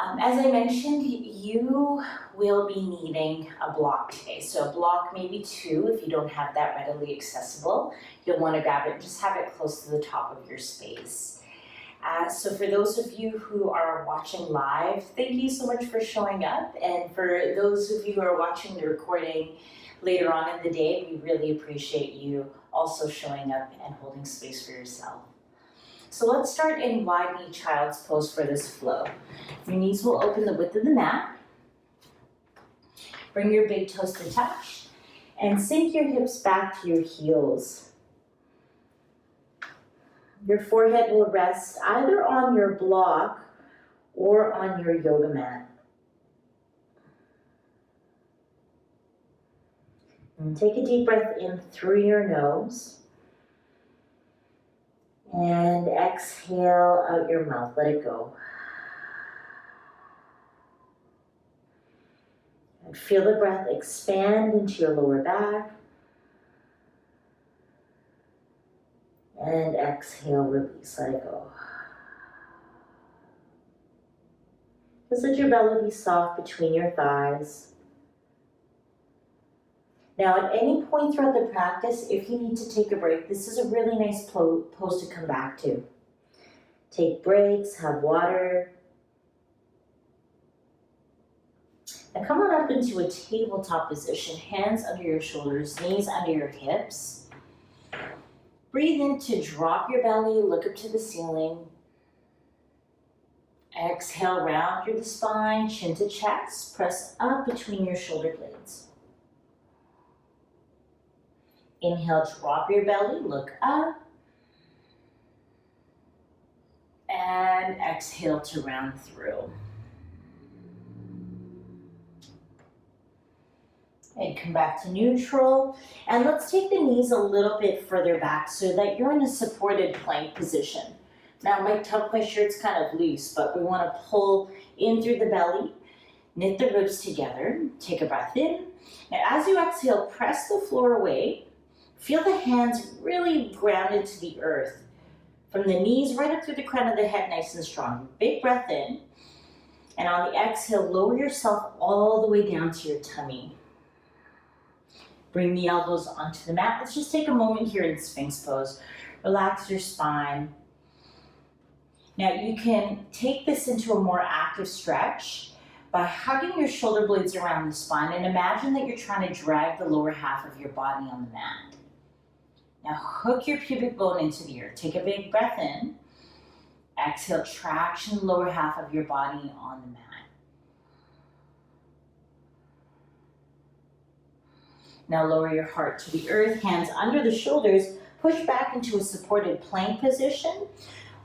As I mentioned, you will be needing a block today. So a block, maybe two, if you don't have that readily accessible. You'll want to grab it and just have it close to the top of your space. So for those of you who are watching live, thank you so much for showing up. And for those of you who are watching the recording later on in the day, we really appreciate you also showing up and holding space for yourself. So let's start in wide knee child's pose for this flow. Your knees will open the width of the mat. Bring your big toes to touch and sink your hips back to your heels. Your forehead will rest either on your block or on your yoga mat. And take a deep breath in through your nose. And exhale out your mouth, let it go. And feel the breath expand into your lower back. And exhale, release, let it go. Just let your belly be soft between your thighs. Now, at any point throughout the practice, if you need to take a break, this is a really nice pose to come back to. Take breaks, have water. Now come on up into a tabletop position, hands under your shoulders, knees under your hips. Breathe in to drop your belly, look up to the ceiling. Exhale, round through the spine, chin to chest, press up between your shoulder blades. Inhale, drop your belly, look up. And exhale to round through. And come back to neutral. And let's take the knees a little bit further back so that you're in a supported plank position. Now my shirt's kind of loose, but we want to pull in through the belly, knit the ribs together, take a breath in. Now as you exhale, press the floor away. Feel the hands really grounded to the earth. From the knees right up through the crown of the head, nice and strong. Big breath in. And on the exhale, lower yourself all the way down to your tummy. Bring the elbows onto the mat. Let's just take a moment here in Sphinx pose. Relax your spine. Now you can take this into a more active stretch by hugging your shoulder blades around the spine and imagine that you're trying to drag the lower half of your body on the mat. Now hook your pubic bone into the earth. Take a big breath in. Exhale, traction the lower half of your body on the mat. Now lower your heart to the earth, hands under the shoulders, push back into a supported plank position,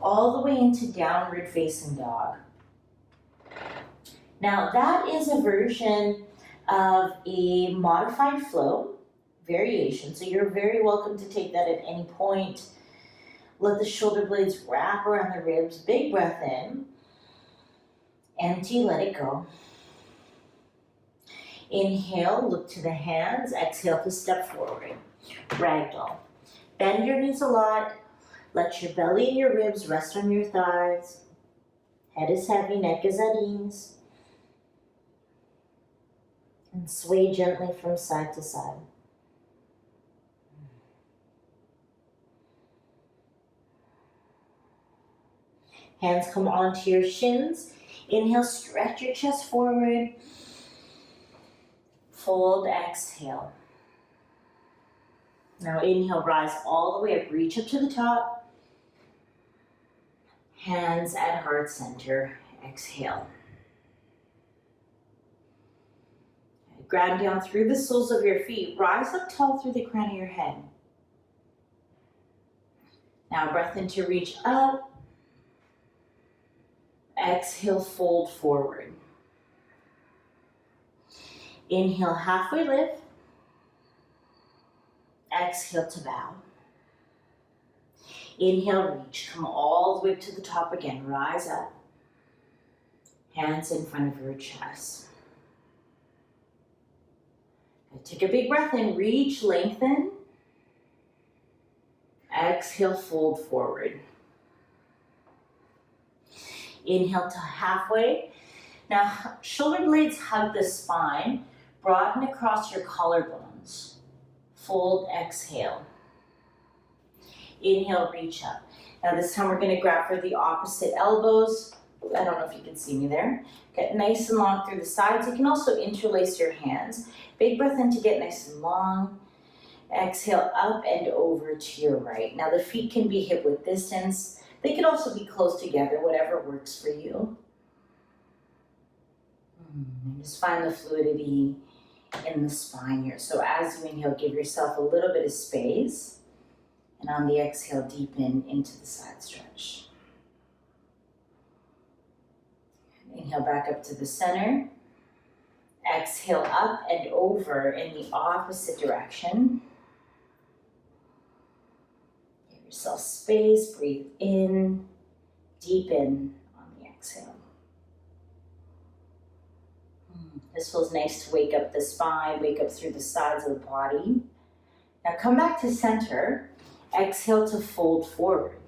all the way into downward facing dog. Now that is a version of a modified flow variation, so you're very welcome to take that at any point. Let the shoulder blades wrap around the ribs, big breath in, empty, let it go. Inhale, look to the hands, exhale to step forward, ragdoll. Bend your knees a lot, let your belly and your ribs rest on your thighs. Head is heavy, neck is at ease. And sway gently from side to side. Hands come onto your shins. Inhale, stretch your chest forward. Fold, exhale. Now inhale, rise all the way up, reach up to the top. Hands at heart center, exhale. Ground down through the soles of your feet. Rise up tall through the crown of your head. Now breath in to reach up. Exhale, fold forward. Inhale, halfway lift. Exhale to bow. Inhale, reach. Come all the way up to the top again. Rise up. Hands in front of your chest. Take a big breath in. Reach, lengthen. Exhale, fold forward. Inhale to halfway. Now, shoulder blades hug the spine, broaden across your collarbones. Fold, exhale. Inhale, reach up. Now this time we're gonna grab for the opposite elbows. I don't know if you can see me there. Get nice and long through the sides. You can also interlace your hands. Big breath in to get nice and long. Exhale, up and over to your right. Now the feet can be hip width distance. They could also be close together, whatever works for you. And just find the fluidity in the spine here. So as you inhale, give yourself a little bit of space. And on the exhale, deepen into the side stretch. Inhale back up to the center. Exhale up and over in the opposite direction. Give yourself space, breathe in, deepen on the exhale. This feels nice to wake up the spine, wake up through the sides of the body. Now come back to center. Exhale to fold forward.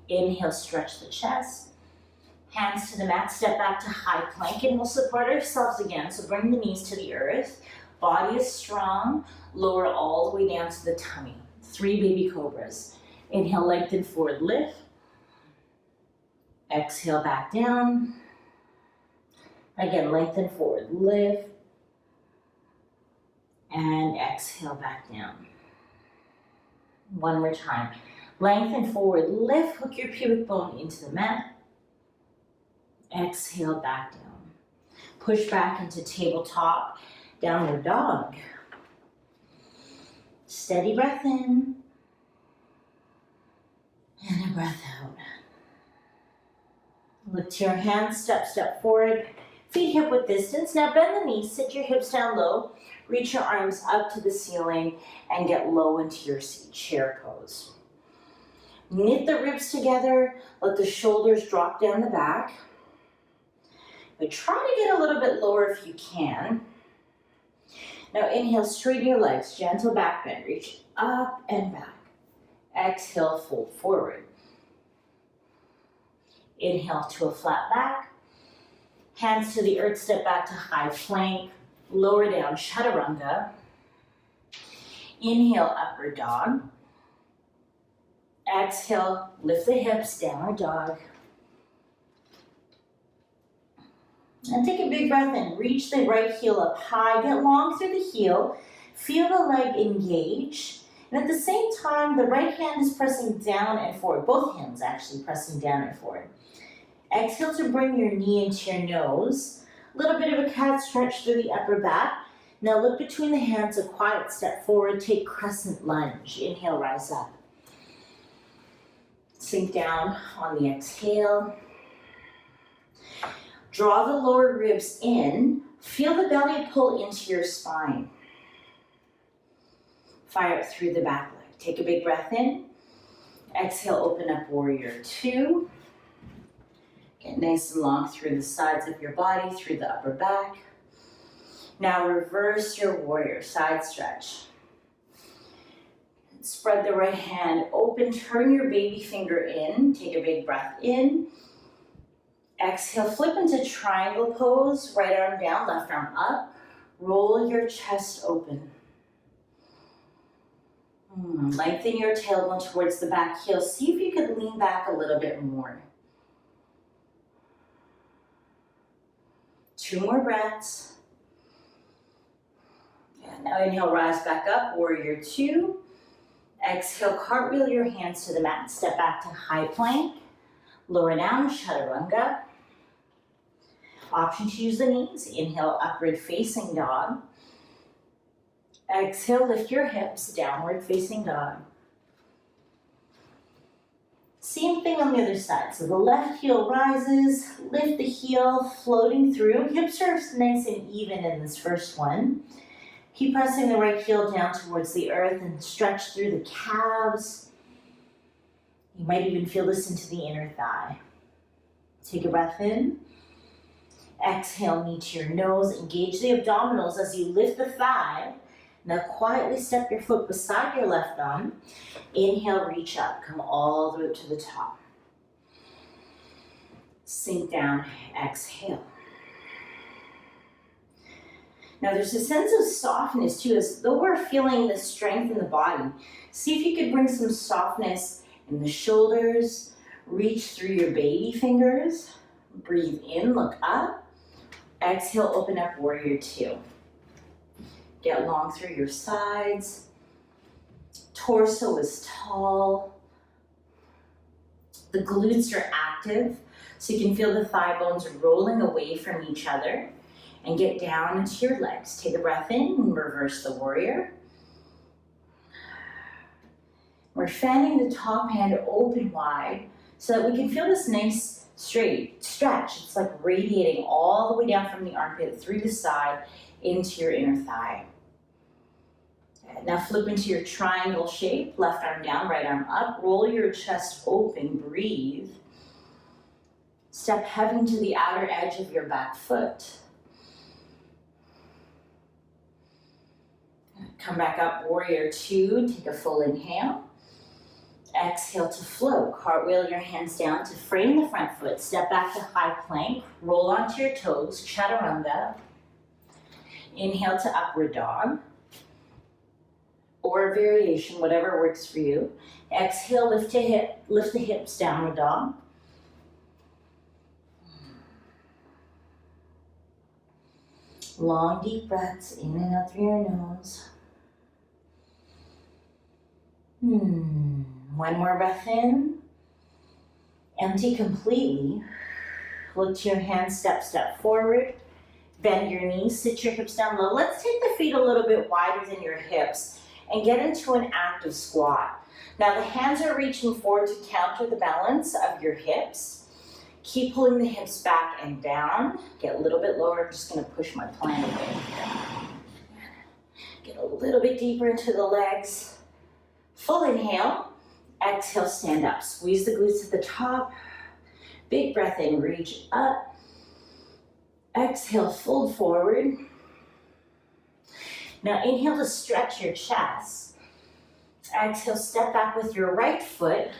Inhale, stretch the chest. Hands to the mat, step back to high plank, and we'll support ourselves again. So bring the knees to the earth. Body is strong. Lower all the way down to the tummy. 3 baby cobras. Inhale, lengthen forward, lift. Exhale, back down. Again, lengthen forward, lift. And exhale, back down. One more time. Lengthen forward, lift, hook your pubic bone into the mat. Exhale, back down. Push back into tabletop, downward dog. Steady breath in. And a breath out. Lift your hands, step forward. Feet hip width distance. Now bend the knees, sit your hips down low. Reach your arms up to the ceiling and get low into your seat, chair pose. Knit the ribs together, let the shoulders drop down the back. But try to get a little bit lower if you can. Now inhale, straighten your legs, gentle back bend, reach up and back. Exhale, fold forward. Inhale to a flat back. Hands to the earth, step back to high plank. Lower down, chaturanga. Inhale, upward dog. Exhale, lift the hips, downward dog. And take a big breath in. Reach the right heel up high. Get long through the heel. Feel the leg engage. And at the same time, the right hand is pressing down and forward. Both hands actually pressing down and forward. Exhale to bring your knee into your nose. A little bit of a cat stretch through the upper back. Now look between the hands, a quiet step forward. Take crescent lunge. Inhale, rise up. Sink down on the exhale. Draw the lower ribs in. Feel the belly pull into your spine. Fire it through the back leg. Take a big breath in. Exhale, open up warrior 2. Get nice and long through the sides of your body, through the upper back. Now reverse your warrior, side stretch. Spread the right hand open, turn your baby finger in. Take a big breath in. Exhale, flip into triangle pose, right arm down, left arm up. Roll your chest open. Lengthen your tailbone towards the back heel. See if you could lean back a little bit more. 2 more breaths. And now inhale, rise back up, warrior 2. Exhale, cartwheel your hands to the mat, step back to high plank. Lower down, chaturanga. Option to use the knees. Inhale, upward facing dog. Exhale, lift your hips, downward facing dog. Same thing on the other side. So the left heel rises, lift the heel, floating through. Hips are nice and even in this first one. Keep pressing the right heel down towards the earth and stretch through the calves. You might even feel this into the inner thigh. Take a breath in. Exhale, knee to your nose. Engage the abdominals as you lift the thigh. Now quietly step your foot beside your left thumb. Inhale, reach up. Come all the way up to the top. Sink down, exhale. Now there's a sense of softness too, as though we're feeling the strength in the body. See if you could bring some softness in the shoulders, reach through your baby fingers, breathe in, look up. Exhale, open up, warrior two. Get long through your sides. Torso is tall. The glutes are active, so you can feel the thigh bones rolling away from each other. And get down into your legs. Take a breath in and reverse the warrior. We're fanning the top hand open wide so that we can feel this nice straight stretch. It's like radiating all the way down from the armpit through the side into your inner thigh. Now flip into your triangle shape, left arm down, right arm up. Roll your chest open, breathe. Step heavy to the outer edge of your back foot. Come back up, warrior two, take a full inhale. Exhale to float, cartwheel your hands down to frame the front foot. Step back to high plank, roll onto your toes, chaturanga. Inhale to upward dog. Or variation, whatever works for you. Exhale, lift the hips, downward dog. Long, deep breaths in and out through your nose. One more breath in. Empty completely. Look to your hands, step forward. Bend your knees, sit your hips down low. Let's take the feet a little bit wider than your hips and get into an active squat. Now the hands are reaching forward to counter the balance of your hips. Keep pulling the hips back and down. Get a little bit lower. I'm just going to push my plank a bit. Get a little bit deeper into the legs. Full inhale. Exhale, stand up. Squeeze the glutes at the top. Big breath in, reach up. Exhale, fold forward. Now inhale to stretch your chest. Exhale, step back with your right foot.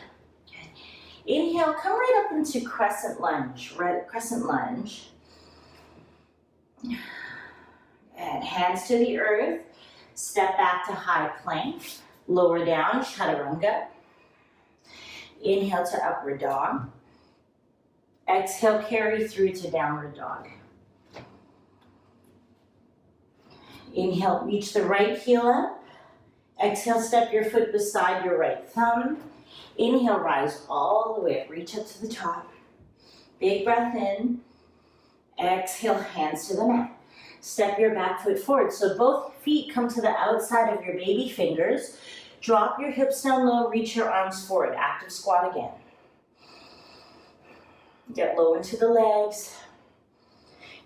Inhale, come right up into crescent lunge, crescent lunge. And hands to the earth. Step back to high plank. Lower down, chaturanga. Inhale to upward dog. Exhale, carry through to downward dog. Inhale, reach the right heel up. Exhale, step your foot beside your right thumb. Inhale, rise all the way up, reach up to the top. Big breath in. Exhale, hands to the mat. Step your back foot forward. So both feet come to the outside of your baby fingers. Drop your hips down low, reach your arms forward. Active squat again. Get low into the legs.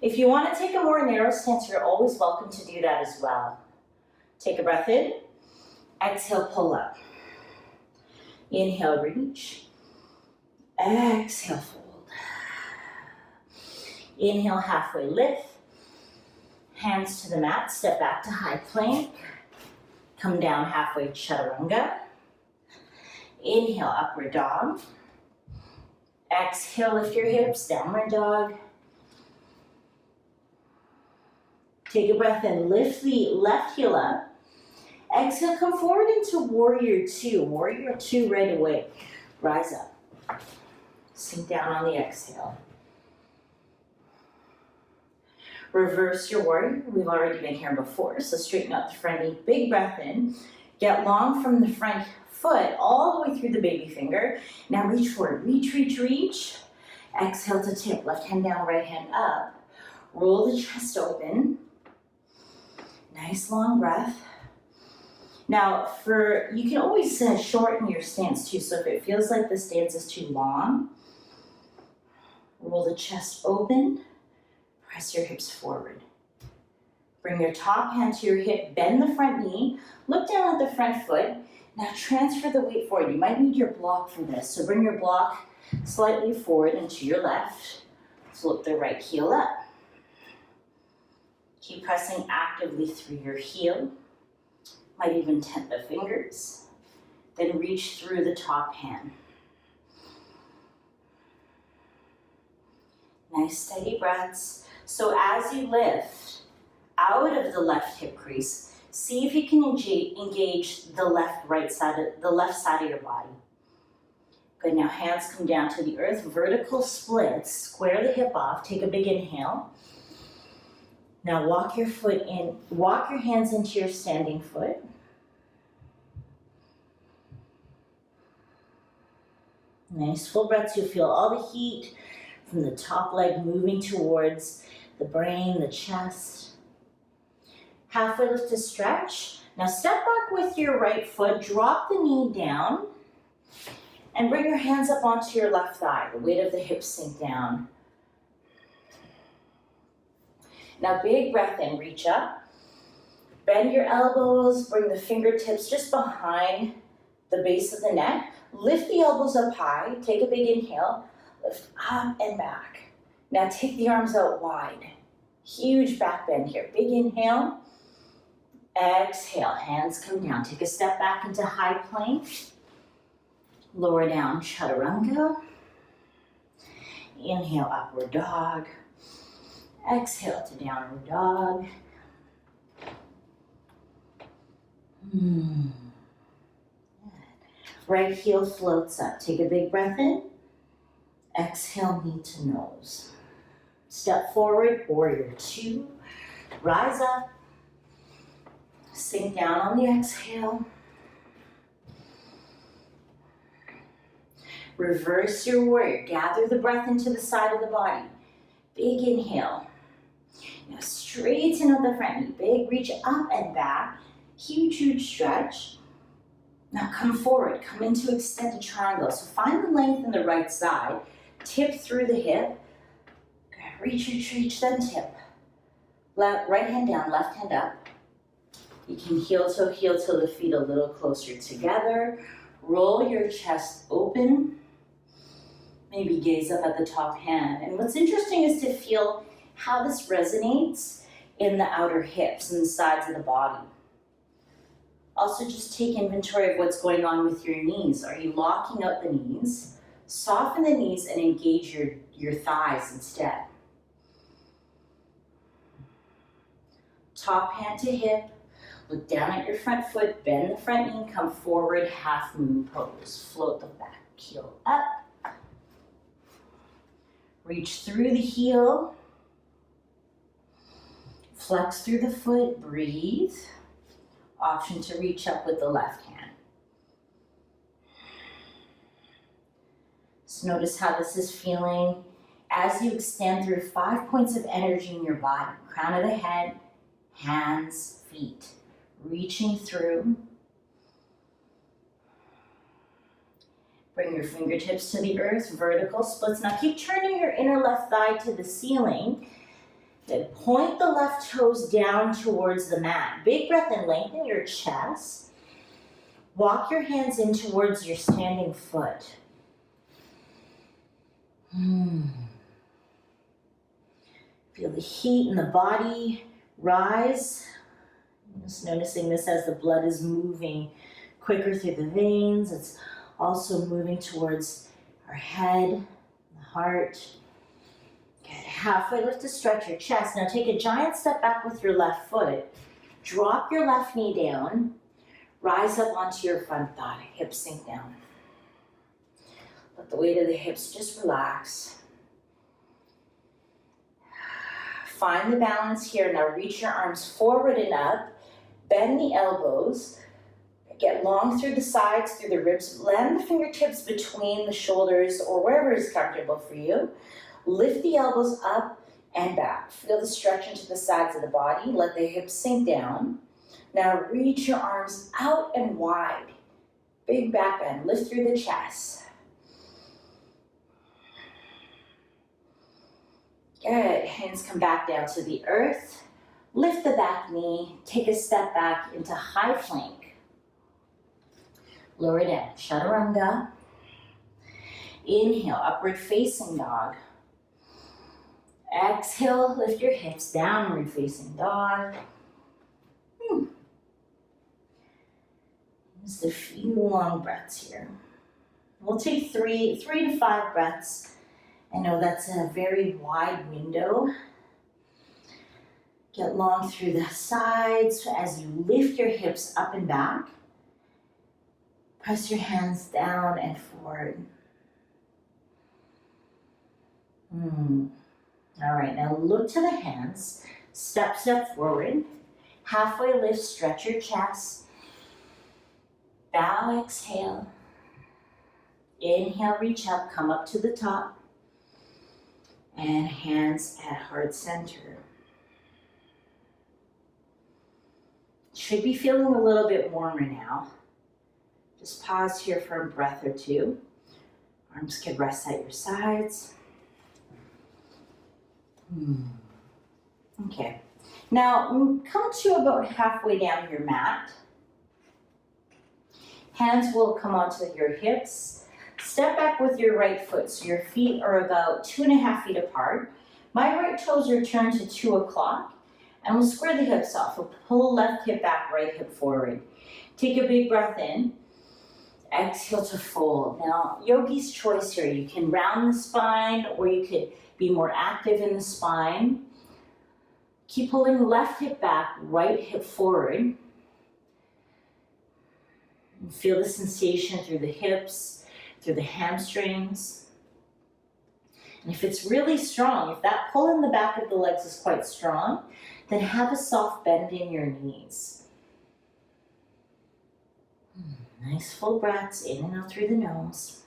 If you want to take a more narrow stance, you're always welcome to do that as well. Take a breath in. Exhale, pull up. Inhale, reach. Exhale, fold. Inhale, halfway lift. Hands to the mat, step back to high plank. Come down halfway, chaturanga. Inhale, upward dog. Exhale, lift your hips, downward dog. Take a breath in, lift the left heel up. Exhale, come forward into warrior two. Warrior two right away. Rise up. Sink down on the exhale. Reverse your warrior. We've already been here before, so straighten out the front knee. Big breath in. Get long from the front foot all the way through the baby finger. Now reach forward. Reach, reach, reach. Exhale to tip. Left hand down, right hand up. Roll the chest open. Nice long breath. Now, you can always shorten your stance too. So if it feels like the stance is too long, roll the chest open. Press your hips forward. Bring your top hand to your hip, bend the front knee, look down at the front foot. Now transfer the weight forward. You might need your block for this. So bring your block slightly forward and to your left. Flip the right heel up. Keep pressing actively through your heel. Might even tent the fingers. Then reach through the top hand. Nice steady breaths. So as you lift out of the left hip crease, see if you can engage the left side of your body. Good, now hands come down to the earth, vertical splits, square the hip off, take a big inhale. Now walk your hands into your standing foot. Nice full breaths, you'll feel all the heat from the top leg moving towards the brain, the chest. Halfway lift to stretch. Now step back with your right foot, drop the knee down, and bring your hands up onto your left thigh. The weight of the hips sink down. Now big breath in, reach up. Bend your elbows, bring the fingertips just behind the base of the neck. Lift the elbows up high, take a big inhale, lift up and back. Now take the arms out wide. Huge back bend here. Big inhale, exhale, hands come down. Take a step back into high plank. Lower down, chaturanga. Inhale, upward dog. Exhale to downward dog. Right heel floats up. Take a big breath in. Exhale, knee to nose. Step forward, warrior two. Rise up. Sink down on the exhale. Reverse your warrior. Gather the breath into the side of the body. Big inhale. Now straighten up the front knee. Big reach up and back. Huge, huge stretch. Now come forward. Come into extended triangle. So find the length in the right side. Tip through the hip. Good. Reach, then tip. Right hand down, left hand up. You can heel toe the feet a little closer together. Roll your chest open. Maybe gaze up at the top hand. And what's interesting is to feel how this resonates in the outer hips and the sides of the body. Also, just take inventory of what's going on with your knees. Are you locking out the knees? Soften the knees and engage your thighs instead. Top hand to hip. Look down at your front foot, bend the front knee, come forward, half moon pose. Float the back heel up. Reach through the heel. Flex through the foot, breathe. Option to reach up with the left hand. So notice how this is feeling as you extend through 5 points of energy in your body. Crown of the head, hands, feet. Reaching through. Bring your fingertips to the earth, vertical splits. Now keep turning your inner left thigh to the ceiling. Then point the left toes down towards the mat. Big breath in, lengthen your chest. Walk your hands in towards your standing foot. Feel the heat in the body rise. Just noticing this as the blood is moving quicker through the veins. It's also moving towards our head, the heart. Good. Halfway lift to stretch your chest. Now take a giant step back with your left foot. Drop your left knee down. Rise up onto your front thigh. Hips sink down. Let the weight of the hips just relax. Find the balance here. Now reach your arms forward and up. Bend the elbows. Get long through the sides, through the ribs. Land the fingertips between the shoulders or wherever is comfortable for you. Lift the elbows up and back. Feel the stretch into the sides of the body. Let the hips sink down. Now reach your arms out and wide. Big back bend. Lift through the chest. Good. Hands come back down to the earth. Lift the back knee. Take a step back into high plank. Lower down. Chaturanga. Inhale. Upward facing dog. Exhale. Lift your hips. Downward facing dog. Just a few long breaths here. We'll take three to five breaths I know that's a very wide window. Get long through the sides as you lift your hips up and back. Press your hands down and forward. All right, now look to the hands. Step forward. Halfway lift, stretch your chest. Bow, exhale. Inhale, reach up, come up to the top. And hands at heart center. Should be feeling a little bit warmer now. Just pause here for a breath or two. Arms can rest at your sides. Okay. Now, come to about halfway down your mat. Hands will come onto your hips. Step back with your right foot, so your feet are about 2.5 feet apart. My right toes are turned to 2 o'clock, and we'll square the hips off. We'll pull left hip back, right hip forward. Take a big breath in. Exhale to fold. Now, yogi's choice here. You can round the spine, or you could be more active in the spine. Keep pulling left hip back, right hip forward. And feel the sensation through the hips, through the hamstrings. And if it's really strong, if that pull in the back of the legs is quite strong, then have a soft bend in your knees. Nice full breaths in and out through the nose.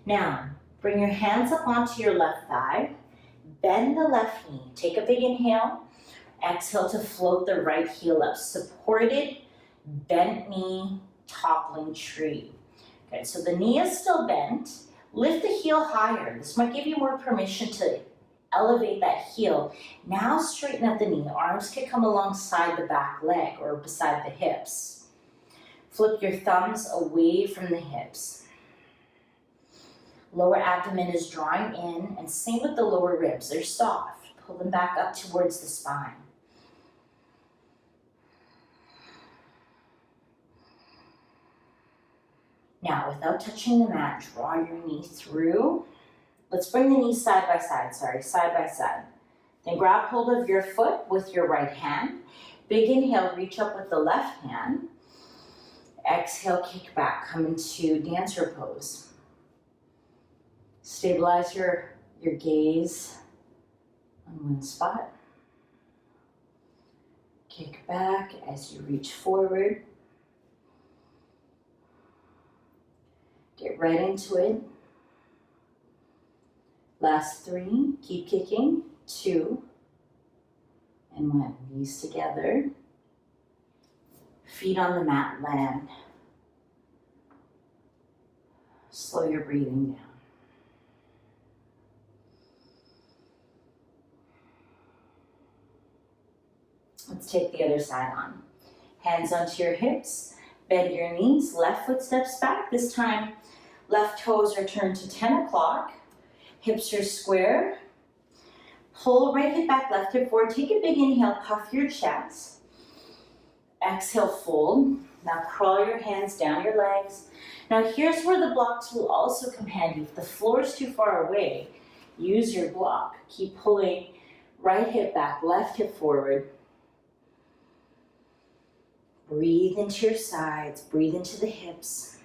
Now, bring your hands up onto your left thigh. Bend the left knee. Take a big inhale. Exhale to float the right heel up. Supported, bent knee, toppling tree. Okay, so the knee is still bent. Lift the heel higher. This might give you more permission to elevate that heel. Now straighten up the knee. Arms can come alongside the back leg or beside the hips. Flip your thumbs away from the hips. Lower abdomen is drawing in, and same with the lower ribs. They're soft. Pull them back up towards the spine. Now, without touching the mat, draw your knee through. Let's bring the knees side by side. Then grab hold of your foot with your right hand. Big inhale, reach up with the left hand. Exhale, kick back, come into dancer pose. Stabilize your gaze on one spot. Kick back as you reach forward. Get right into it. Last 3, keep kicking. 2 and 1. Knees together. Feet on the mat, land. Slow your breathing down. Let's take the other side on. Hands onto your hips. Bend your knees. Left foot steps back. This time, left toes are turned to 10 o'clock. Hips are square. Pull right hip back, left hip forward. Take a big inhale, puff your chest. Exhale, fold. Now crawl your hands down your legs. Now here's where the blocks will also come handy. If the floor is too far away, use your block. Keep pulling right hip back, left hip forward. Breathe into your sides, breathe into the hips.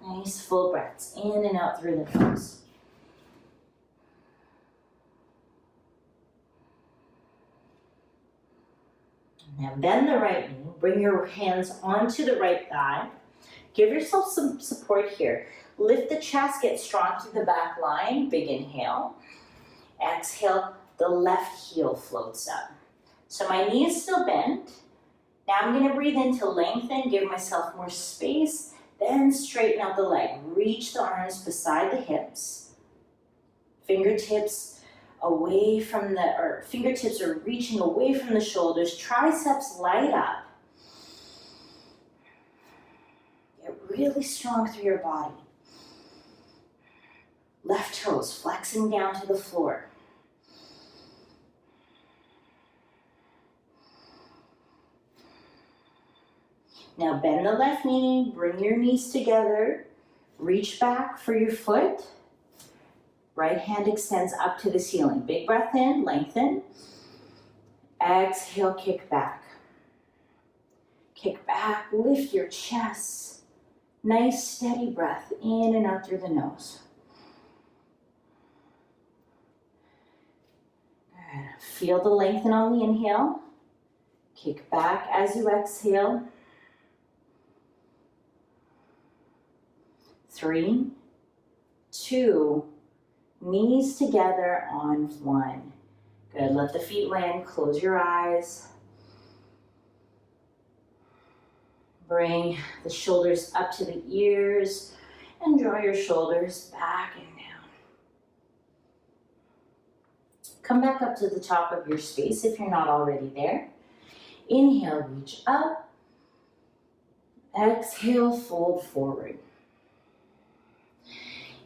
Nice full breaths in and out through the nose. Now bend the right knee, bring your hands onto the right thigh. Give yourself some support here. Lift the chest, get strong through the back line. Big inhale. Exhale, the left heel floats up. So my knee is still bent. Now I'm going to breathe in to lengthen, give myself more space, then straighten out the leg. Reach the arms beside the hips. Fingertips away from fingertips are reaching away from the shoulders. Triceps light up. Get really strong through your body. Left toes flexing down to the floor. Now bend the left knee, bring your knees together, reach back for your foot. Right hand extends up to the ceiling. Big breath in, lengthen. Exhale, kick back. Kick back, lift your chest. Nice steady breath in and out through the nose. Good. Feel the lengthen on the inhale. Kick back as you exhale. 3, 2, knees together on 1. Good, let the feet land, close your eyes. Bring the shoulders up to the ears and draw your shoulders back and down. Come back up to the top of your space if you're not already there. Inhale, reach up. Exhale, fold forward.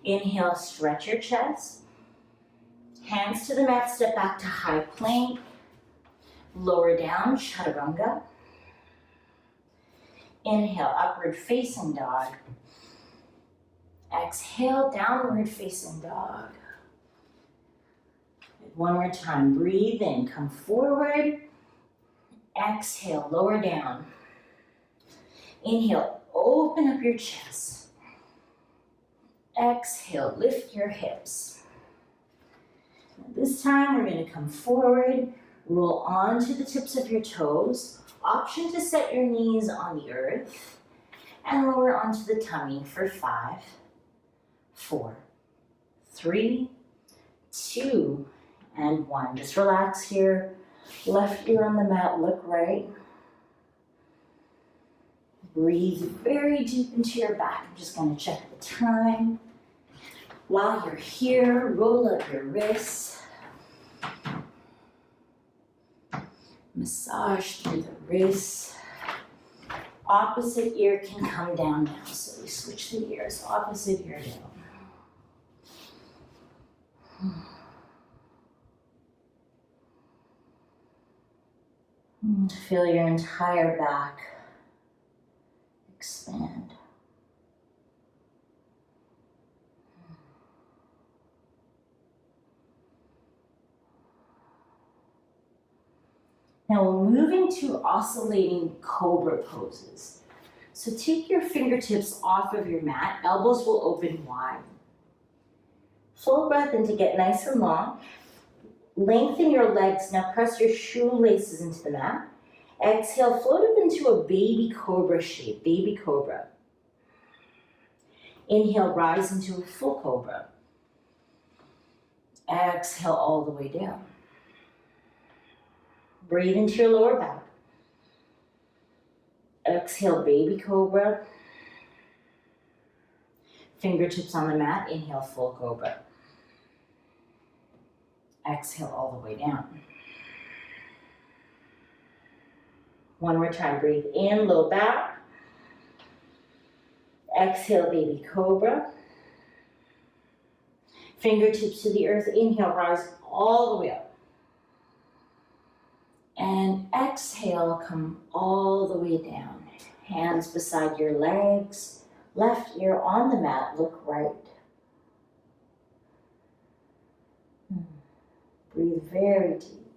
Inhale, stretch your chest. Hands to the mat, step back to high plank. Lower down, chaturanga. Inhale, upward facing dog. Exhale, downward facing dog. One more time, breathe in, come forward. Exhale, lower down. Inhale, open up your chest. Exhale, lift your hips. This time we're going to come forward, roll onto the tips of your toes. Option to set your knees on the earth and lower onto the tummy for 5, 4, 3, 2, and 1. Just relax here. Left ear on the mat, look right. Breathe very deep into your back. I'm just going to check the time. While you're here, roll up your wrists. Massage through the wrists. Opposite ear can come down now. So we switch the ears, opposite ear down. Feel your entire back expand. Now we're moving to oscillating cobra poses. So take your fingertips off of your mat, elbows will open wide. Full breath in to get nice and long. Lengthen your legs, now press your shoelaces into the mat. Exhale, float up into a baby cobra shape, baby cobra. Inhale, rise into a full cobra. Exhale all the way down. Breathe into your lower back. Exhale, baby cobra. Fingertips on the mat, inhale, full cobra. Exhale all the way down. One more time, breathe in, low back. Exhale, baby cobra. Fingertips to the earth, inhale, rise all the way up. And exhale, come all the way down. Hands beside your legs. Left ear on the mat, look right. Breathe very deep.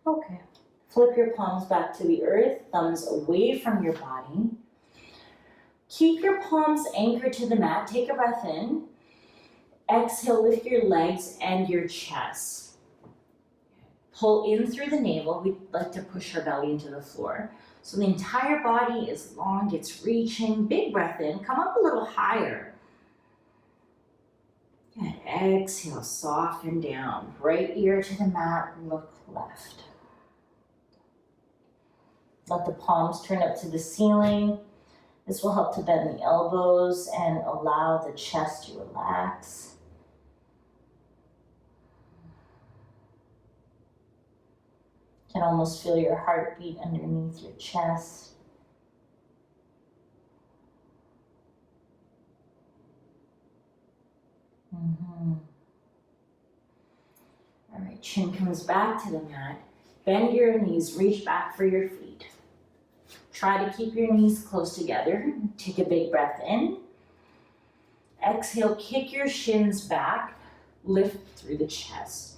Okay. Flip your palms back to the earth, thumbs away from your body. Keep your palms anchored to the mat. Take a breath in. Exhale, lift your legs and your chest. Pull in through the navel. We like to push our belly into the floor. So the entire body is long, it's reaching. Big breath in. Come up a little higher. Good. Exhale, soften down. Right ear to the mat, look left. Let the palms turn up to the ceiling. This will help to bend the elbows and allow the chest to relax. You can almost feel your heartbeat underneath your chest. All right, chin comes back to the mat. Bend your knees, reach back for your feet. Try to keep your knees close together. Take a big breath in. Exhale, kick your shins back. Lift through the chest.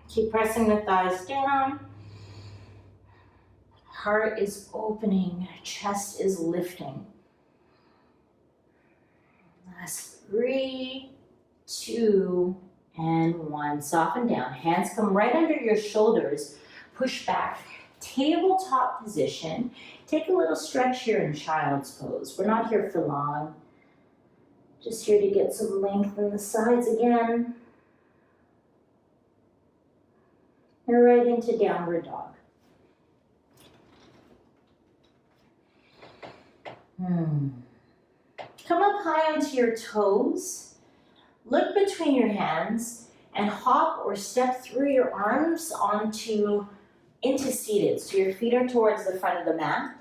Keep pressing the thighs down. Heart is opening, chest is lifting. Last 3, 2, and 1. Soften down. Hands come right under your shoulders. Push back. Tabletop position. Take a little stretch here in child's pose. We're not here for long. Just here to get some length in the sides again. And right into downward dog. Come up high onto your toes. Look between your hands and hop or step through your arms into seated. So your feet are towards the front of the mat.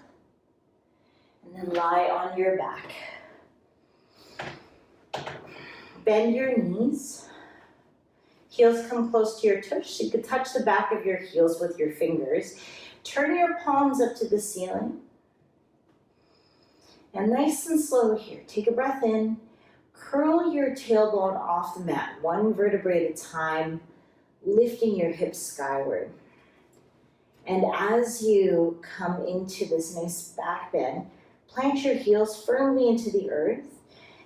And then lie on your back. Bend your knees. Heels come close to your tush. You could touch the back of your heels with your fingers. Turn your palms up to the ceiling. And nice and slow here. Take a breath in. Curl your tailbone off the mat, one vertebrae at a time, lifting your hips skyward. And as you come into this nice back bend, plant your heels firmly into the earth.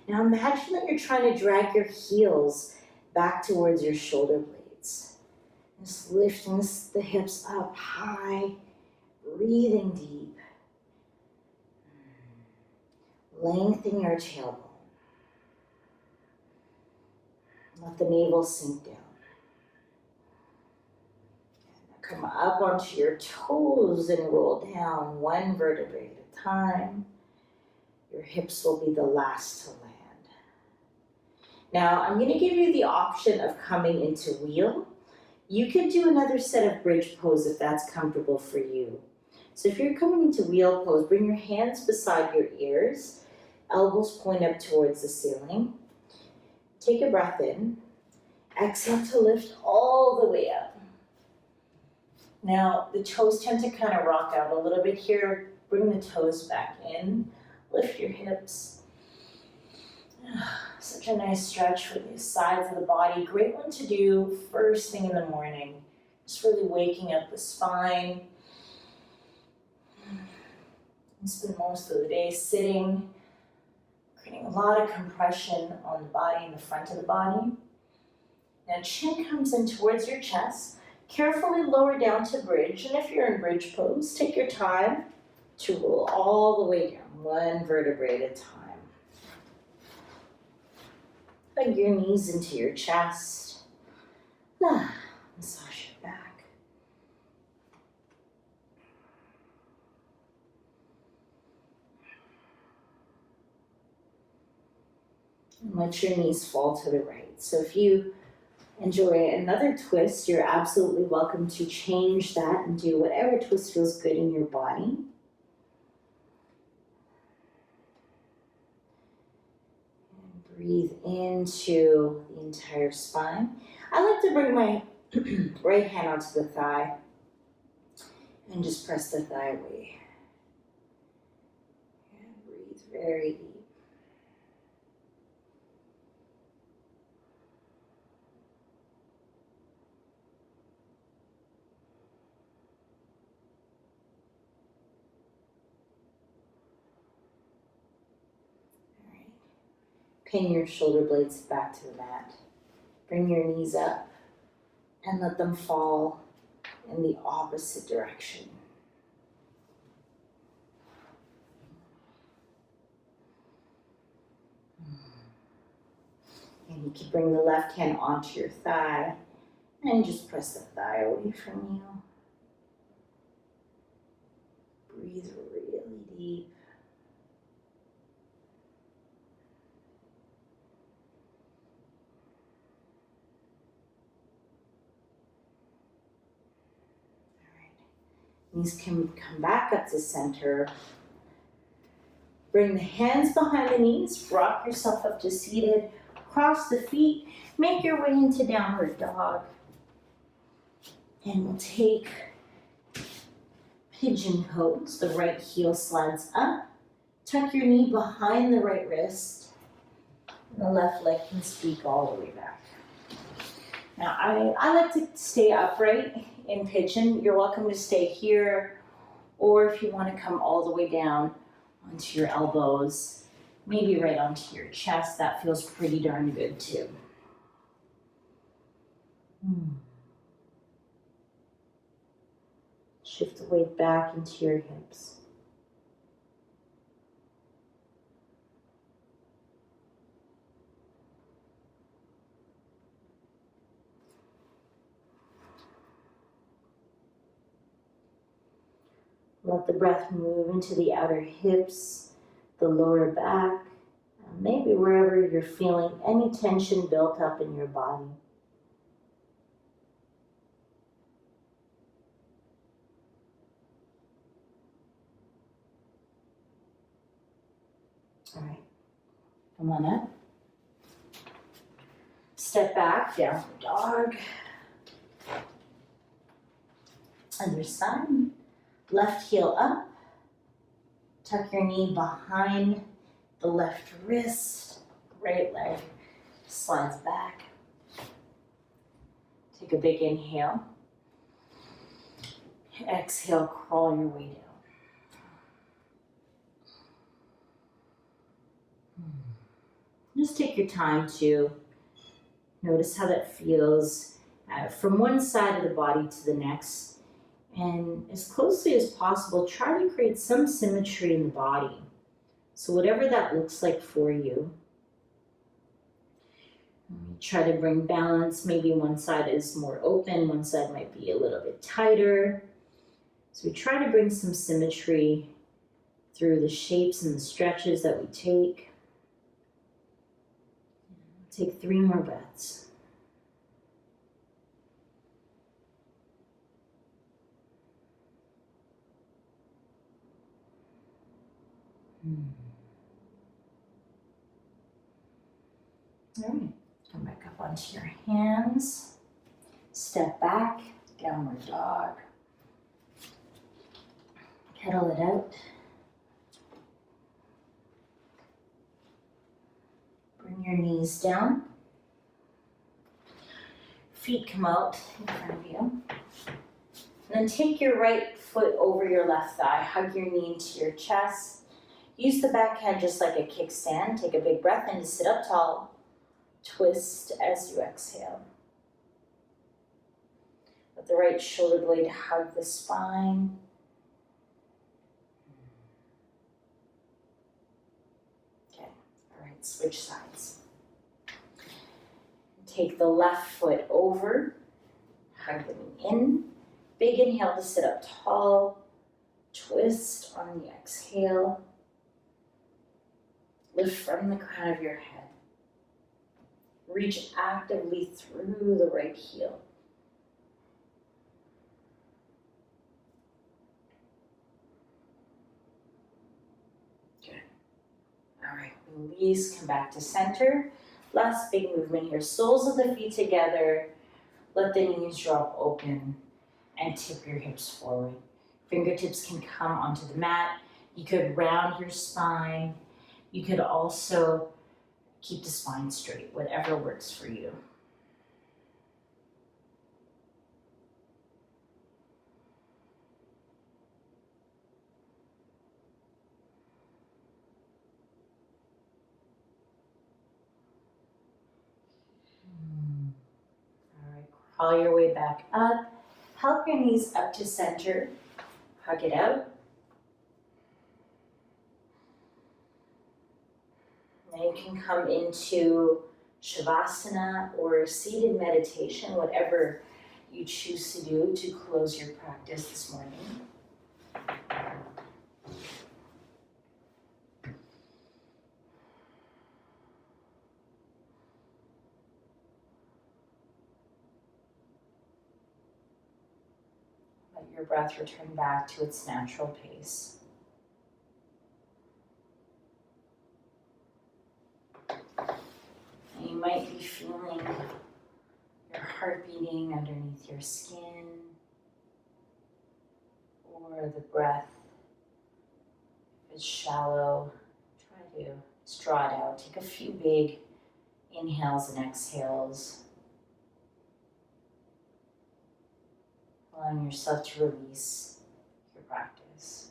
Now imagine that you're trying to drag your heels back towards your shoulder blades. Just lifting the hips up high, breathing deep. Lengthen your tailbone. Let the navel sink down. Come up onto your toes and roll down one vertebrae at a time. Your hips will be the last to land. Now, I'm going to give you the option of coming into wheel. You can do another set of bridge pose if that's comfortable for you. So if you're coming into wheel pose, bring your hands beside your ears. Elbows point up towards the ceiling. Take a breath in. Exhale to lift all the way up. Now, the toes tend to kind of rock out a little bit here. Bring the toes back in. Lift your hips. Such a nice stretch for the sides of the body. Great one to do first thing in the morning. Just really waking up the spine. And spend most of the day sitting, creating a lot of compression on the body and the front of the body. Now chin comes in towards your chest. Carefully lower down to bridge. And if you're in bridge pose, take your time to roll all the way down, one vertebrae at a time. Hug your knees into your chest. Massage your back. And let your knees fall to the right. So if you enjoy another twist, you're absolutely welcome to change that and do whatever twist feels good in your body. And breathe into the entire spine. I like to bring my right hand onto the thigh and just press the thigh away. And breathe very deep. Pin your shoulder blades back to the mat. Bring your knees up and let them fall in the opposite direction. And you can bring the left hand onto your thigh and just press the thigh away from you. Breathe really deep. Knees can come back up to center. Bring the hands behind the knees. Rock yourself up to seated. Cross the feet, make your way into downward dog. And we'll take pigeon pose. The right heel slides up. Tuck your knee behind the right wrist. And the left leg can speak all the way back. Now, I like to stay upright in pigeon. You're welcome to stay here, or if you want to come all the way down onto your elbows, maybe right onto your chest, that feels pretty darn good too. Shift the weight back into your hips. Let the breath move into the outer hips, the lower back, and maybe wherever you're feeling any tension built up in your body. All right, come on up. Step back, downward dog. Other side. Left heel up, tuck your knee behind the left wrist, right leg slides back. Take a big inhale. Exhale, crawl your way down. Just take your time to notice how that feels from one side of the body to the next. And as closely as possible, try to create some symmetry in the body. So whatever that looks like for you. Try to bring balance. Maybe one side is more open, one side might be a little bit tighter. So we try to bring some symmetry through the shapes and the stretches that we take. Take 3 more breaths. All right, come back up onto your hands. Step back, downward dog. Pedal it out. Bring your knees down. Feet come out in front of you. And then take your right foot over your left thigh. Hug your knee into your chest. Use the back hand just like a kickstand. Take a big breath in to sit up tall. Twist as you exhale. Let the right shoulder blade hug the spine. Okay, all right, switch sides. Take the left foot over. Hug the knee in. Big inhale to sit up tall. Twist on the exhale. Lift from the crown of your head. Reach actively through the right heel. Good. All right, release, come back to center. Last big movement here. Soles of the feet together. Let the knees drop open and tip your hips forward. Fingertips can come onto the mat. You could round your spine. You could also keep the spine straight, whatever works for you. All right, crawl your way back up. Help your knees up to center. Hug it out. Now you can come into Shavasana or seated meditation, whatever you choose to do to close your practice this morning. Let your breath return back to its natural pace. You might be feeling your heart beating underneath your skin, or the breath. If it's shallow, try to just draw it out. Take a few big inhales and exhales, allowing yourself to release your practice.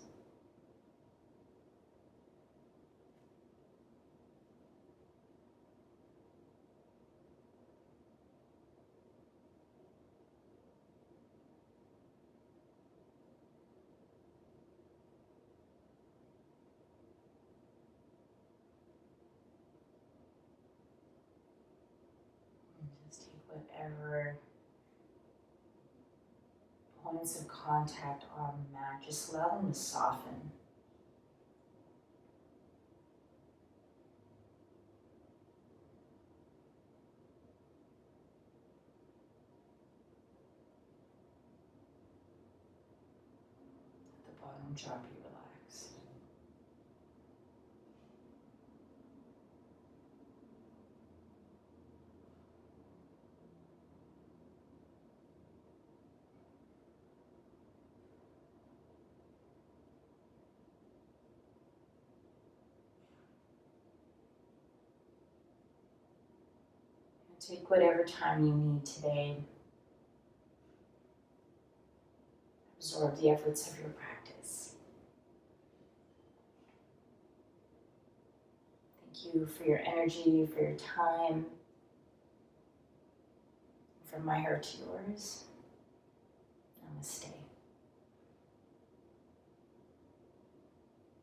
And just take whatever points of contact on the mat, just allow them to soften. Let the bottom jaw be relaxed. Take whatever time you need today. Absorb the efforts of your practice. Thank you for your energy, for your time. From my heart to yours. Namaste.